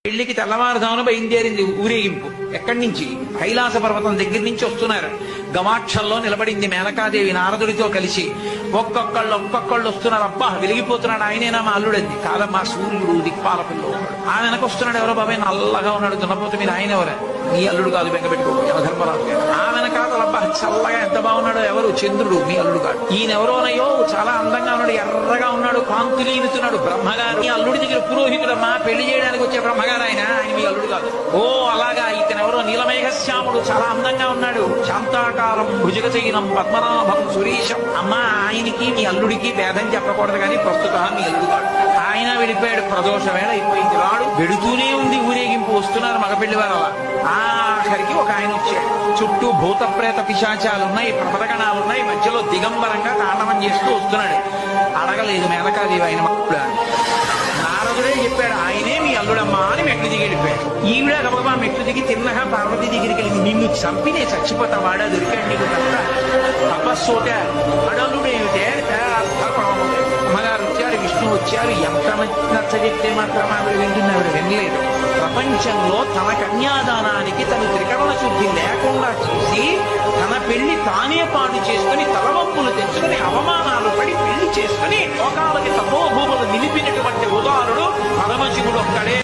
పెళ్లికి తెల్లవారుజామున బయలుదేరింది ఊరేగింపు. ఎక్కడి నుంచి? కైలాస పర్వతం దగ్గర నుంచి వస్తున్నారు. గవాక్షంలో నిలబడింది మేనకాదేవి నారదుడితో కలిసి. ఒక్కొక్కళ్ళు వస్తున్నారు. అబ్బా వెలిగిపోతున్నాడు, ఆయనేనా మా అల్లుడంది. కాదమ్మా, సూర్యుడు దిక్పాలకుల్లో ఆయన వెనక వస్తున్నాడు. ఎవరో బాబాయ్ నల్లగా ఉన్నాడు, దున్నపోతే మీరు ఆయన ఎవరే? మీ అల్లుడు కాదు, బెంగ పెట్టుకోడు, యమధర్మరాజు గారు. ఆ వెనకాతల అబ్బా చల్లగా ఎంత బాగున్నాడో, ఎవరు? చంద్రుడు, మీ అల్లుడు కాదు. ఈయనెవరోనయ్యో చాలా అందంగా ఉన్నాడు, ఎర్రగా ఉన్నాడు, కాంతులు ఈనుతున్నాడు. బ్రహ్మగారు, మీ అల్లుడి దగ్గర పురోహితుడమ్మా, పెళ్లి చేయడానికి వచ్చే బ్రహ్మగారు ఆయన మీ అల్లుడు కాదు. ఓ అలాగా, ఇతనెవరో నీలమేఘశ్యాముడు, చాలా అందంగా ఉన్నాడు, శాంతాకారం భుజగచైనం పద్మనాభం సురీశం. అమ్మా, ఆయనకి మీ అల్లుడికి భేదం చెప్పకూడదు కానీ ప్రస్తుతం మీ అల్లుడు కాదు. ఆయన వెళ్ళిపోయాడు, ప్రదోష వేళ అయిపోయింది. రాడు వెడుతూనే ఉంది ఊరేగింపు. వస్తున్నారు మగపెళ్లి వారు. అలా ఆఖరికి ఒక ఆయన వచ్చాడు. చుట్టూ భూత ప్రేత పిశాచాలున్నాయి, ప్రపదగణాలున్నాయి, మధ్యలో దిగంబరంగా తాండవం చేస్తూ వస్తున్నాడు. అడగలేదు మేనకాదేవి ఆయన మక్కుడా. నారదుడే చెప్పాడు, ఆయనే మీ అల్లుడమ్మా అని మెట్లు దిగి వెళ్ళిపోయాడు. ఈవిడ గబగబా మెట్లు దిగి తిన్నగా పార్వతీ దగ్గరికి వెళ్ళింది. నిన్ను చంపినే చచ్చిపోతా, వాడా దొరికాడు నీకు కనుక తపస్సోట అడలుడేమిటే అమ్మగారు వచ్చారు, విష్ణు వచ్చారు. ఎంత నచ్చజెప్తే మాత్రం ఆవిడ వింటుంది, ఆవిడ వినలేదు. ప్రపంచంలో తన కన్యాదానానికి తను త్రికరణ శుద్ధి లేకుండా చేసి తన పెళ్లి తానే పాటు చేసుకుని తలవంపులు తెచ్చుకుని అవమానాలు పడి పెళ్లి చేసుకుని లోకాలకి తపోభూములు నిలిపినటువంటి ఉదాహరుడు పరమశివుడు ఒక్కడే.